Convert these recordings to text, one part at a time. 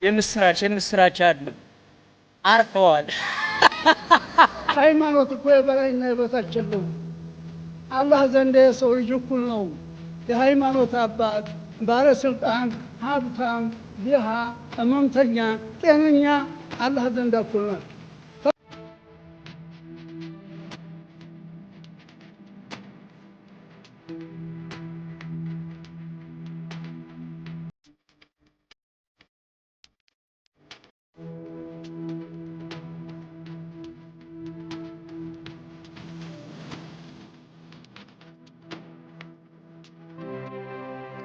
የምስራች አለ አርፈዋል። ሃይማኖት እኮ የበላይና የበታች የለውም። አላህ ዘንድ የሰው ልጅ እኩል ነው። የሃይማኖት አባት፣ ባለስልጣን፣ ሀብታም፣ ድሃ፣ ህመምተኛ፣ ጤነኛ አላህ ዘንድ እኩል ነው።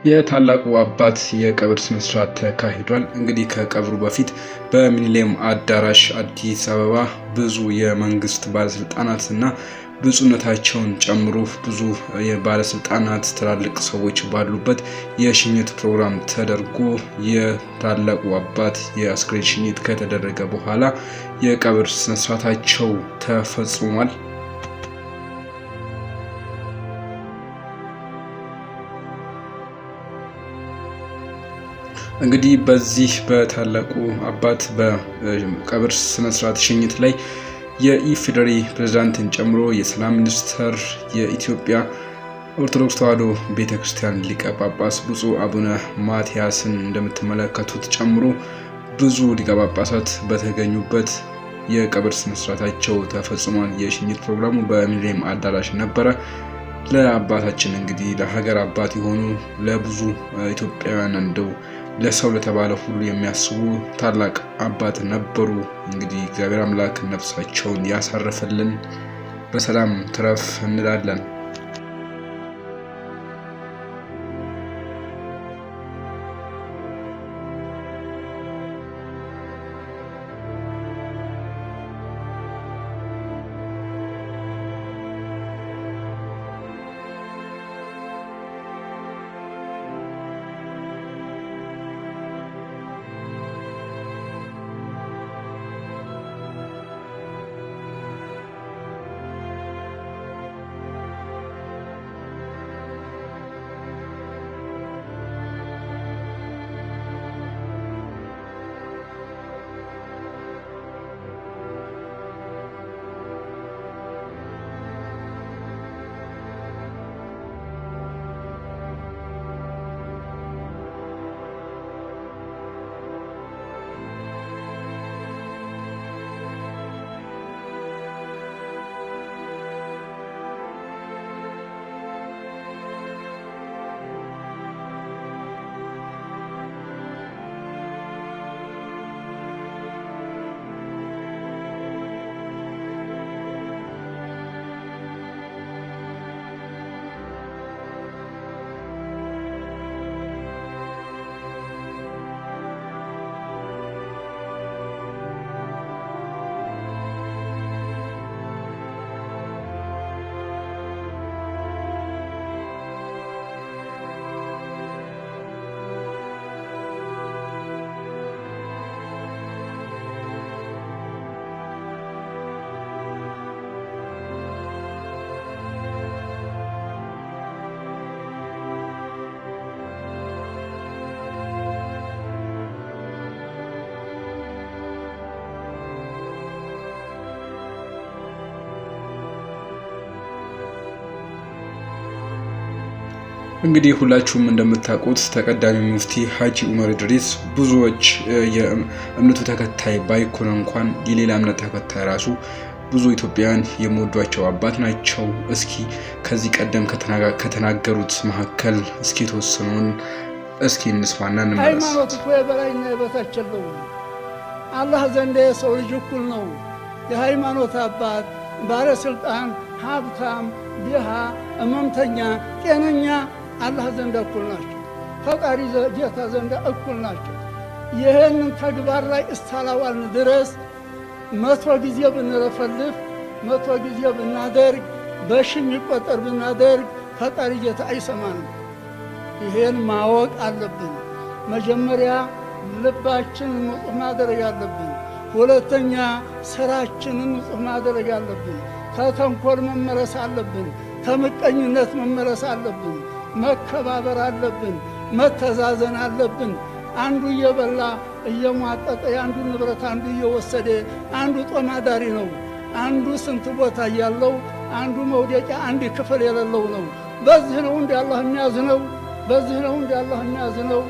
የታላቁ አባት የቀብር ስነ ስርዓት ተካሂዷል። እንግዲህ ከቀብሩ በፊት በሚሊኒየም አዳራሽ አዲስ አበባ ብዙ የመንግስት ባለስልጣናት እና ብፁዕነታቸውን ጨምሮ ብዙ የባለስልጣናት ትላልቅ ሰዎች ባሉበት የሽኝት ፕሮግራም ተደርጎ የታላቁ አባት የአስክሬን ሽኝት ከተደረገ በኋላ የቀብር ስነ ስርዓታቸው ተፈጽሟል። እንግዲህ በዚህ በታላቁ አባት በቀብር ስነ ስርዓት ሽኝት ላይ የኢፌዴሪ ፕሬዝዳንትን ጨምሮ የሰላም ሚኒስትር፣ የኢትዮጵያ ኦርቶዶክስ ተዋሕዶ ቤተክርስቲያን ሊቀ ጳጳስ ብፁዕ አቡነ ማትያስን እንደምትመለከቱት ጨምሮ ብዙ ሊቀ ጳጳሳት በተገኙበት የቀብር ስነ ስርዓታቸው ተፈጽሟል። የሽኝት ፕሮግራሙ በሚሊኒየም አዳራሽ ነበረ። ለአባታችን እንግዲህ ለሀገር አባት የሆኑ ለብዙ ኢትዮጵያውያን እንደው ለሰው ለተባለ ሁሉ የሚያስቡ ታላቅ አባት ነበሩ። እንግዲህ እግዚአብሔር አምላክ ነፍሳቸውን ያሳርፍልን፣ በሰላም ትረፍ እንላለን። እንግዲህ ሁላችሁም እንደምታውቁት ተቀዳሚ ሙፍቲ ሀጂ ዑመር ኢድሪስ ብዙዎች የእምነቱ ተከታይ ባይኮን እንኳን የሌላ እምነት ተከታይ ራሱ ብዙ ኢትዮጵያውያን የሚወዷቸው አባት ናቸው። እስኪ ከዚህ ቀደም ከተናገሩት መካከል እስኪ ተወሰኑን እስኪ እንስማና እንመለስ። ሃይማኖት እኮ የበላይና የበታች የለውም። አላህ ዘንድ የሰው ልጅ እኩል ነው። የሃይማኖት አባት፣ ባለስልጣን፣ ሀብታም፣ ድሃ፣ ህመምተኛ፣ ጤነኛ አላህ ዘንድ እኩል ናቸው። ፈጣሪ ጌታ ዘንድ እኩል ናቸው። ይህንን ተግባር ላይ እስካላዋልን ድረስ 100 ጊዜ ብንለፈልፍ 100 ጊዜ ብናደርግ በሺህ የሚቆጠር ብናደርግ ፈጣሪ ጌታ አይሰማንም። ይሄን ማወቅ አለብን። መጀመሪያ ልባችንን ንጹህ ማድረግ አለብን። ሁለተኛ ስራችንን ንጹህ ማድረግ አለብን። ከተንኮል መመለስ አለብን። ከምቀኝነት መመለስ አለብን። መከባበር አለብን። መተዛዘን አለብን። አንዱ እየበላ እየሟጠጠ አንዱ ንብረት አንዱ እየወሰደ አንዱ ጦማዳሪ ነው። አንዱ ስንት ቦታ ያለው አንዱ መውደቂያ አንድ ክፍል የሌለው ነው። በዚህ ነው እንደ አላህ የሚያዝነው። በዚህ ነው እንደ አላህ የሚያዝነው።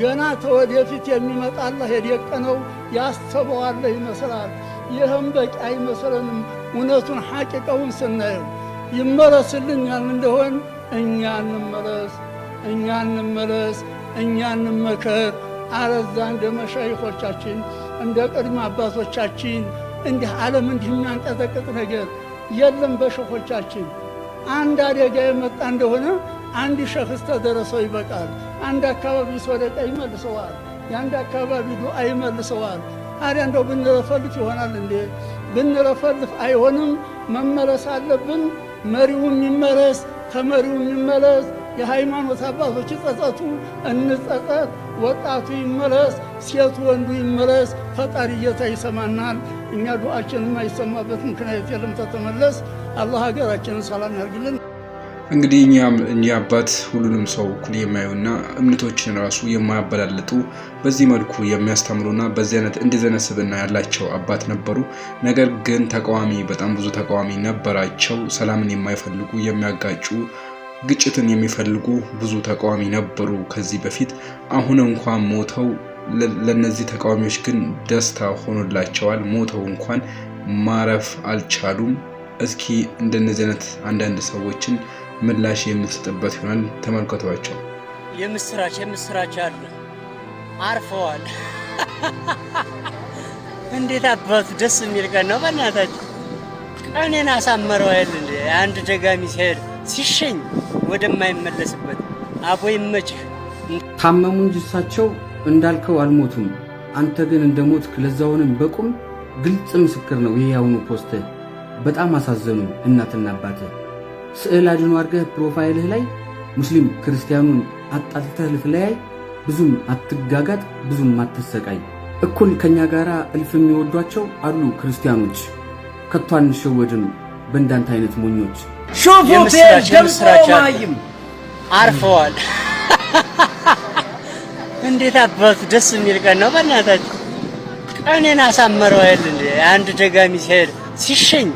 ገና ተወደፊት የሚመጣ አላህ የደቀነው ያስተበዋል ይመስላል። ይህም በቂ አይመስለንም። እውነቱን ሐቂቀውን ስናየው ይመለስልኛል እንደሆን እኛ እንመለስ፣ እኛ እንመከር። አለዛ እንደ መሻይኾቻችን እንደ ቅድመ አባቶቻችን እንዲህ ዓለም እንዲህ የሚያንቀጠቅጥ ነገር የለም። በሸኾቻችን አንድ አደጋ የመጣ እንደሆነ አንድ ሸኽስ ተደረሰው ይበቃል። አንድ አካባቢ ሰደቃ ይመልሰዋል። የአንድ አካባቢ ዱዓ ይመልሰዋል። ታዲያ እንደው ብንለፈልፍ ይሆናል እንዴ? ብንለፈልፍ አይሆንም። መመለስ አለብን። መሪውም ይመለስ፣ ተመሪውም ይመለስ። የሃይማኖት አባቶች ይጸጸቱ፣ እንጸጸት። ወጣቱ ይመለስ፣ ሴቱ ወንዱ ይመለስ። ፈጣሪ ጌታ ይሰማናል። እኛ ዱዓችን የማይሰማበት ምክንያት የለም። ተተመለስ። አላህ ሀገራችንን ሰላም ያርግልን። እንግዲህ እኛ አባት ሁሉንም ሰው እኩል የማዩና እምነቶችን ራሱ የማያበላልጡ በዚህ መልኩ የሚያስተምሩና በዚህ አይነት እንደዘነ ስብዕና ያላቸው አባት ነበሩ። ነገር ግን ተቃዋሚ በጣም ብዙ ተቃዋሚ ነበራቸው። ሰላምን የማይፈልጉ የሚያጋጩ ግጭትን የሚፈልጉ ብዙ ተቃዋሚ ነበሩ ከዚህ በፊት። አሁን እንኳን ሞተው ለነዚህ ተቃዋሚዎች ግን ደስታ ሆኖላቸዋል። ሞተው እንኳን ማረፍ አልቻሉም። እስኪ እንደነዚህ አይነት አንዳንድ ሰዎችን ምላሽ የምትሰጥበት ይሆናል። ተመልከቷቸው። የምስራች አለ አርፈዋል። እንዴት አባቱ ደስ የሚል ቀን ነው። በእናታችሁ ቀኔን አሳመረው አይደል እንዴ? አንድ ደጋሚ ሲሄድ ሲሸኝ ወደማይመለስበት አቦ ይመችህ። ታመሙ እንጂ እሳቸው እንዳልከው አልሞቱም። አንተ ግን እንደሞትክ ለዛውንም በቁም ግልጽ ምስክር ነው ይሄ ያውኑ ፖስት። በጣም አሳዘኑ እናትና አባት። ስዕል አድኖ አድርገህ ፕሮፋይልህ ላይ ሙስሊም ክርስቲያኑን አጣልተህ ልትለያይ፣ ብዙም አትጋጋጥ፣ ብዙም አትሰቃይ። እኩል ከኛ ጋር እልፍ የሚወዷቸው አሉ ክርስቲያኖች። ከቶ አንሸወድም በእንዳንተ አይነት ሞኞች። የምስራች አርፈዋል። እንዴት አባቱ ደስ የሚል ቀን ነው። በእናታችሁ ቀኔን አሳመረው አይደል እንዴ? አንድ ደጋሚ ሲሄድ ሲሸኝ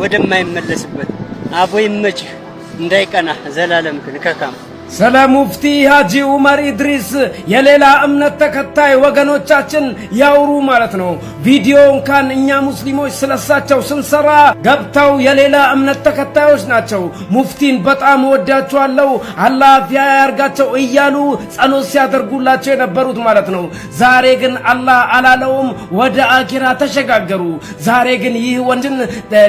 ወደማይመለስበት አቦ ይመችህ። እንዳይቀና ዘላለም ከካም ስለ ሙፍቲ ሀጂ ዑመር ኢድሪስ የሌላ እምነት ተከታይ ወገኖቻችን ያውሩ ማለት ነው። ቪዲዮ እንኳን እኛ ሙስሊሞች ስለሳቸው ስንሰራ ገብተው የሌላ እምነት ተከታዮች ናቸው ሙፍቲን በጣም ወዳቸዋለሁ አላህ አፊያ ያርጋቸው እያሉ ጸሎት ሲያደርጉላቸው የነበሩት ማለት ነው። ዛሬ ግን አላህ አላለውም፣ ወደ አኪራ ተሸጋገሩ። ዛሬ ግን ይህ ወንድን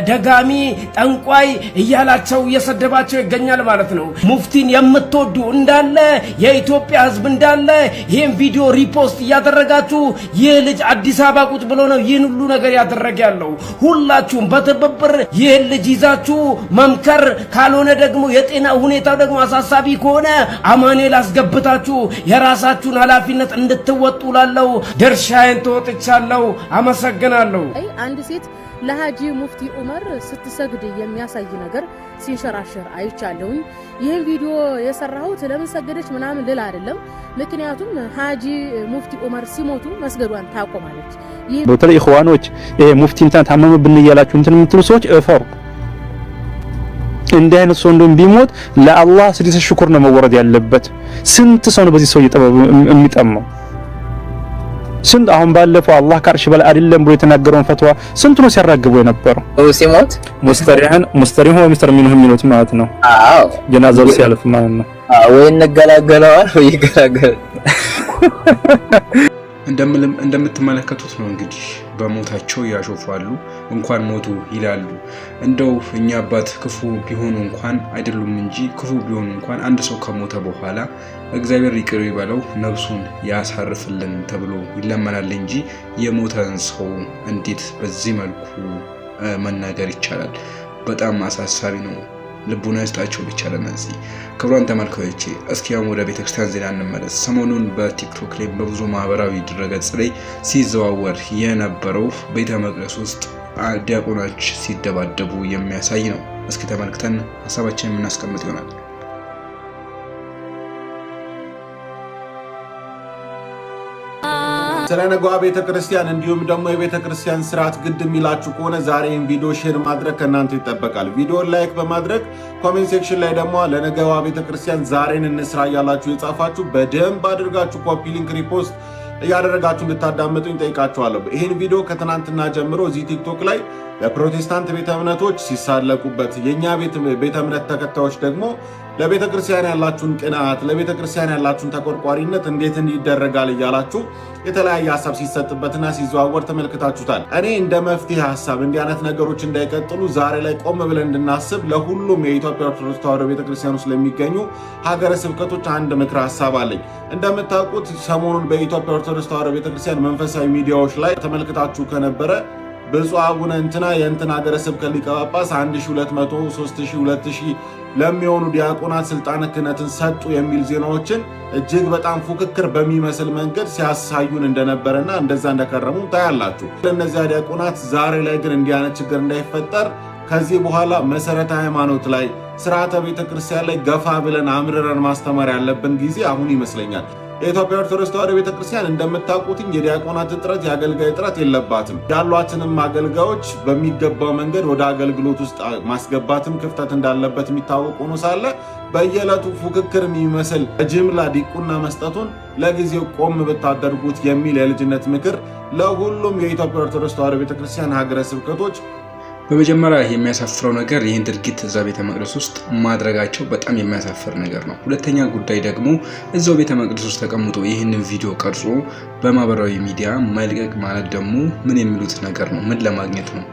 ደጋሚ ጠንቋይ እያላቸው እየሰደባቸው ይገኛል ማለት ነው። ሙፍቲን የምትወዱ እንዳለ የኢትዮጵያ ሕዝብ እንዳለ ይሄን ቪዲዮ ሪፖስት እያደረጋችሁ ይህ ልጅ አዲስ አበባ ቁጭ ብሎ ነው ይህን ሁሉ ነገር ያደረገ ያለው። ሁላችሁም በትብብር ይህን ልጅ ይዛችሁ መምከር፣ ካልሆነ ደግሞ የጤና ሁኔታው ደግሞ አሳሳቢ ከሆነ አማኑኤል አስገብታችሁ የራሳችሁን ኃላፊነት እንድትወጡ ላለው ድርሻዬን ተወጥቻለሁ። አመሰግናለሁ። አንድ ሴት ለሀጂ ሙፍቲ ዑመር ስትሰግድ የሚያሳይ ነገር ሲንሸራሸር አይቻለሁኝ። ይህን ቪዲዮ የሰራሁት ለምን ሰገደች ምናምን ልል አይደለም። ምክንያቱም ሀጂ ሙፍቲ ዑመር ሲሞቱ መስገዷን ታቆማለች። በተለይ ኢኽዋኖች ይሄ ሙፍቲ እንትን ታመመብን እያላችሁ እንትን የምትሉ ሰዎች እፈሩ። እንዲህ አይነት ሰው እንደም ቢሞት ለአላህ ስድስት ሽኩር ነው መወረድ ያለበት። ስንት ሰው ነው በዚህ ሰው የሚጠማው? ስንት አሁን ባለፈው አላህ ከአርሽ በላይ አይደለም ብሎ የተናገረውን ፈትዋ ስንት ነው ሲያራግበው የነበረው? ሲሞት ሙስተሪሁ ወሚስተር ሚንሁ የሚሉት ማለት ነው። አዎ ጀናዛው ሲያልፍ ማለት ነው። ወይ እንገላገለዋል ወይ ይገላገል። እንደምትመለከቱት ነው እንግዲህ በሞታቸው ያሾፋሉ፣ እንኳን ሞቱ ይላሉ። እንደው እኛ አባት ክፉ ቢሆኑ እንኳን አይደሉም እንጂ ክፉ ቢሆኑ እንኳን አንድ ሰው ከሞተ በኋላ እግዚአብሔር ይቅር ይበለው ነፍሱን ያሳርፍልን ተብሎ ይለመናል እንጂ የሞተን ሰው እንዴት በዚህ መልኩ መናገር ይቻላል? በጣም አሳሳቢ ነው። ልቡና ይስጣቸው ብቻ ለነዚህ ክብሯን ተመልካዮቼ። እስኪ አሁን ወደ ቤተክርስቲያን ዜና እንመለስ። ሰሞኑን በቲክቶክ ላይ በብዙ ማህበራዊ ድረገጽ ላይ ሲዘዋወር የነበረው ቤተ መቅደስ ውስጥ ዲያቆኖች ሲደባደቡ የሚያሳይ ነው። እስኪ ተመልክተን ሐሳባችንን የምናስቀምጥ ይሆናል። ስለ ነገዋ ቤተክርስቲያን እንዲሁም ደግሞ የቤተክርስቲያን ስርዓት ግድ የሚላችሁ ከሆነ ዛሬ ይህን ቪዲዮ ሼር ማድረግ ከእናንተ ይጠበቃል። ቪዲዮን ላይክ በማድረግ ኮሜንት ሴክሽን ላይ ደግሞ ለነገዋ ቤተክርስቲያን ዛሬን እንስራ እያላችሁ የጻፋችሁ በደንብ አድርጋችሁ ኮፒ ሊንክ ሪፖስት እያደረጋችሁ እንድታዳምጡኝ ጠይቃችኋለሁ። ይህን ቪዲዮ ከትናንትና ጀምሮ እዚህ ቲክቶክ ላይ ለፕሮቴስታንት ቤተ እምነቶች ሲሳለቁበት፣ የእኛ ቤተ እምነት ተከታዮች ደግሞ ለቤተ ክርስቲያን ያላችሁን ቅንዓት፣ ለቤተ ክርስቲያን ያላችሁን ተቆርቋሪነት እንዴት ይደረጋል እያላችሁ የተለያየ ሀሳብ ሲሰጥበትና ሲዘዋወር ተመልክታችሁታል። እኔ እንደ መፍትሄ ሀሳብ እንዲህ አይነት ነገሮች እንዳይቀጥሉ ዛሬ ላይ ቆም ብለን እንድናስብ ለሁሉም የኢትዮጵያ ኦርቶዶክስ ተዋሕዶ ቤተክርስቲያን ውስጥ ለሚገኙ ሀገረ ስብከቶች አንድ ምክር ሀሳብ አለኝ። እንደምታውቁት ሰሞኑን በኢትዮጵያ ኦርቶዶክስ ተዋሕዶ ቤተክርስቲያን መንፈሳዊ ሚዲያዎች ላይ ተመልክታችሁ ከነበረ ብፁዕ አቡነ እንትና የእንትና ሀገረ ስብከት ሊቀ ጳጳስ 1200፣ 3000፣ 2000 ለሚሆኑ ዲያቆናት ስልጣነ ክህነትን ሰጡ የሚል ዜናዎችን እጅግ በጣም ፉክክር በሚመስል መንገድ ሲያሳዩን እንደነበረና እንደዛ እንደከረሙ ታያላችሁ። ለእነዚያ ዲያቆናት ዛሬ ላይ ግን እንዲህ አይነት ችግር እንዳይፈጠር ከዚህ በኋላ መሰረተ ሃይማኖት ላይ ስርዓተ ቤተክርስቲያን ላይ ገፋ ብለን አምርረን ማስተማር ያለብን ጊዜ አሁን ይመስለኛል። የኢትዮጵያ ኦርቶዶክስ ተዋሕዶ ቤተክርስቲያን እንደምታውቁትኝ የዲያቆናት እጥረት፣ የአገልጋይ እጥረት የለባትም። ያሏትንም አገልጋዮች በሚገባው መንገድ ወደ አገልግሎት ውስጥ ማስገባትም ክፍተት እንዳለበት የሚታወቅ ሆኖ ሳለ በየዕለቱ ፉክክር የሚመስል ጅምላ ዲቁና መስጠቱን ለጊዜው ቆም ብታደርጉት የሚል የልጅነት ምክር ለሁሉም የኢትዮጵያ ኦርቶዶክስ ተዋሕዶ ቤተክርስቲያን ሀገረ ስብከቶች። በመጀመሪያ የሚያሳፍረው ነገር ይህን ድርጊት እዛ ቤተ መቅደስ ውስጥ ማድረጋቸው በጣም የሚያሳፍር ነገር ነው። ሁለተኛ ጉዳይ ደግሞ እዛው ቤተ መቅደስ ውስጥ ተቀምጦ ይህንን ቪዲዮ ቀርጾ በማህበራዊ ሚዲያ መልቀቅ ማለት ደግሞ ምን የሚሉት ነገር ነው? ምን ለማግኘት ነው?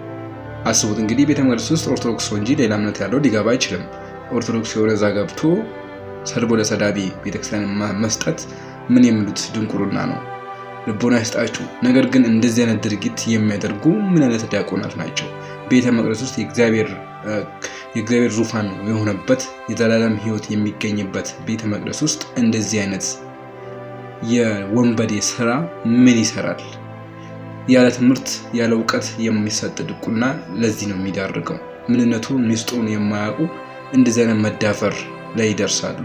አስቡት እንግዲህ ቤተ መቅደስ ውስጥ ኦርቶዶክስ እንጂ ሌላ እምነት ያለው ሊገባ አይችልም። ኦርቶዶክስ የሆነ እዛ ገብቶ ሰልቦ ለሰዳቢ ቤተክርስቲያን መስጠት ምን የሚሉት ድንቁርና ነው? ልቦና ይስጣችሁ። ነገር ግን እንደዚህ አይነት ድርጊት የሚያደርጉ ምን አይነት ዲያቆናት ናቸው? ቤተ መቅደስ ውስጥ የእግዚአብሔር ዙፋን የሆነበት የዘላለም ሕይወት የሚገኝበት ቤተ መቅደስ ውስጥ እንደዚህ አይነት የወንበዴ ስራ ምን ይሰራል? ያለ ትምህርት ያለ እውቀት የሚሰጥ ድቁና ለዚህ ነው የሚዳርገው። ምንነቱን ሚስጥሩን የማያውቁ እንደዚህ አይነት መዳፈር ላይ ይደርሳሉ።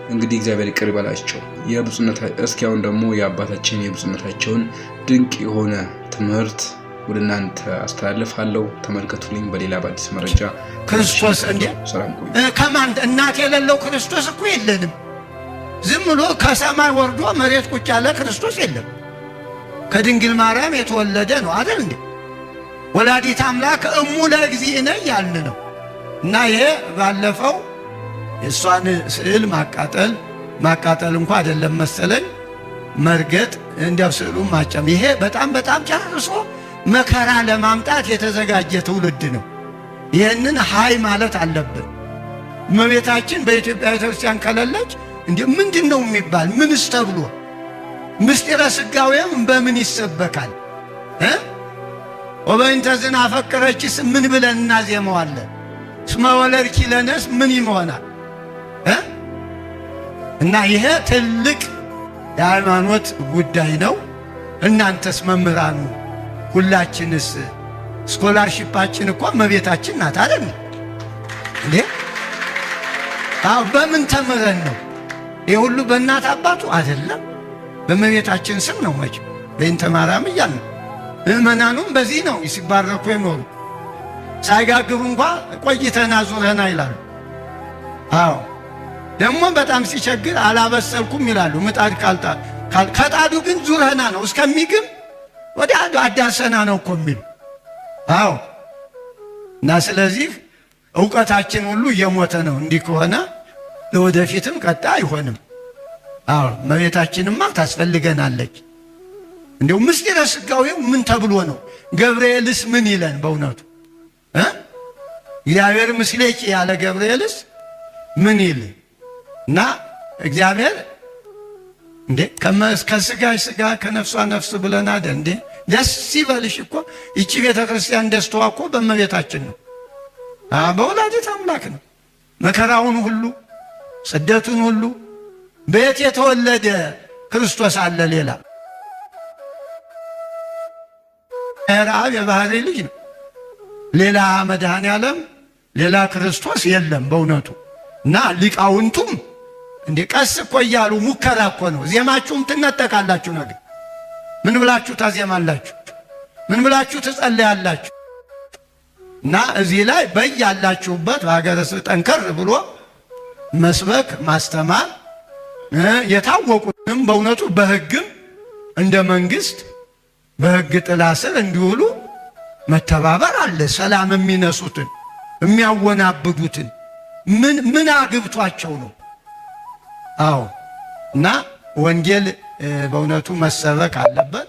እንግዲህ እግዚአብሔር ይቅር ይበላቸው። እስኪ አሁን ደግሞ የአባታችን የብፁዕነታቸውን ድንቅ የሆነ ትምህርት ወደ እናንተ አስተላልፋለሁ። ተመልከቱልኝ። በሌላ በአዲስ መረጃ ክርስቶስ እንዴ ከማን እናት የሌለው ክርስቶስ እኮ የለንም። ዝም ብሎ ከሰማይ ወርዶ መሬት ቁጭ ያለ ክርስቶስ የለም። ከድንግል ማርያም የተወለደ ነው አይደል እንዴ? ወላዲት አምላክ እሙ ለእግዚእነ ያልን ነው። እና ይሄ ባለፈው የእሷን ስዕል ማቃጠል እንኳ አይደለም መሰለኝ መርገጥ እንዲያው ስዕሉ ማጨም። ይሄ በጣም ጨርሶ መከራ ለማምጣት የተዘጋጀ ትውልድ ነው። ይህንን ሃይ ማለት አለብን። እመቤታችን በኢትዮጵያ ቤተክርስቲያን ከሌለች እንዴ ምንድን ነው የሚባል? ምንስ ተብሎ ምስጢረ ሥጋዌም በምን ይሰበካል? ወበእንተ ዝናፈቅረችስ ምን ብለን እናዜመዋለን? እስመ ወለድኪ ለነስ ምን ይሆናል? እና ይሄ ትልቅ የሃይማኖት ጉዳይ ነው። እናንተስ መምህራኑ ሁላችንስ ስኮላርሺፓችን እኮ እመቤታችን ናት አይደል እንዴ? አዎ በምን ተምረን ነው? ይሄ ሁሉ በእናት አባቱ አይደለም፣ በእመቤታችን ስም ነው። መቼም በእንተ ማርያም እያልን ምእመናኑም በዚህ ነው ሲባረኩ የኖሩ። ሳይጋግሩ እንኳ ቆይተና ዙረና ይላሉ። አዎ ደግሞ በጣም ሲቸግር አላበሰልኩም ይላሉ። ምጣድ ከጣዱ ግን ዙረና ነው እስከሚግም ወደ አዳሰና ነው እኮ የሚሉ። አዎ እና ስለዚህ ዕውቀታችን ሁሉ እየሞተ ነው። እንዲህ ከሆነ ለወደፊትም ቀጣ አይሆንም። አዎ እመቤታችንማ ታስፈልገናለች። እንዲሁ ምስጢረ ሥጋዌው ምን ተብሎ ነው? ገብርኤልስ ምን ይለን? በእውነቱ እግዚአብሔር ምስሌኪ ያለ ገብርኤልስ ምን ይል? እና እግዚአብሔር እንዴ ከሥጋሽ ሥጋ ከነፍሷ ነፍስ ብለን አይደል እንዴ? ደስ ይበልሽ እኮ ይቺ ቤተ ክርስቲያን ደስታዋ እኮ በእመቤታችን ነው። በወላዲተ አምላክ ነው። መከራውን ሁሉ ስደቱን ሁሉ በየት የተወለደ ክርስቶስ አለ? ሌላ ረአብ የባህሪ ልጅ ነው። ሌላ መድኃኔ ዓለም ሌላ ክርስቶስ የለም በእውነቱ። እና ሊቃውንቱም እንዴ ቀስ እኮ እያሉ ሙከራ እኮ ነው። ዜማችሁም ትነጠቃላችሁ። ነገር ምን ብላችሁ ታዜማላችሁ? ምን ብላችሁ ትጸልያላችሁ? እና እዚህ ላይ በያላችሁበት በሀገረ ስብከት ጠንከር ብሎ መስበክ ማስተማር የታወቁትም በእውነቱ በሕግም እንደ መንግስት በሕግ ጥላ ስር እንዲውሉ መተባበር አለ። ሰላም የሚነሱትን የሚያወናብዱትን ምን አግብቷቸው ነው? አዎ እና ወንጌል በእውነቱ መሰበክ አለበት።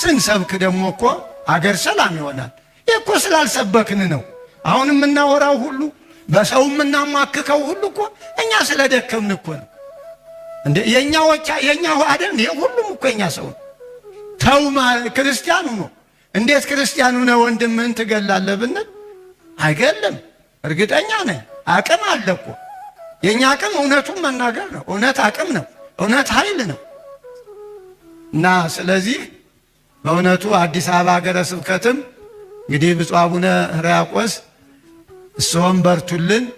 ስንሰብክ ደግሞ እኮ አገር ሰላም ይሆናል። ይህ እኮ ስላልሰበክን ነው። አሁን የምናወራው ሁሉ በሰው የምናማክከው ሁሉ እኮ እኛ ስለደከምን እኮ ነው። እንደ የኛው አይደል? ይሄ ሁሉም እኮ የኛ ሰው ነው። ተው ክርስቲያኑ ነው። እንዴት ክርስቲያኑ ነው ወንድምህን ትገላለህ ብንል አይገለም። እርግጠኛ ነኝ አቅም አለ እኮ። የኛ አቅም እውነቱን መናገር ነው። እውነት አቅም ነው። እውነት ኃይል ነው። እና ስለዚህ በእውነቱ አዲስ አበባ ሀገረ ስብከትም እንግዲህ ብፁዕ አቡነ ሕርያቆስ እርስዎም በርቱልን።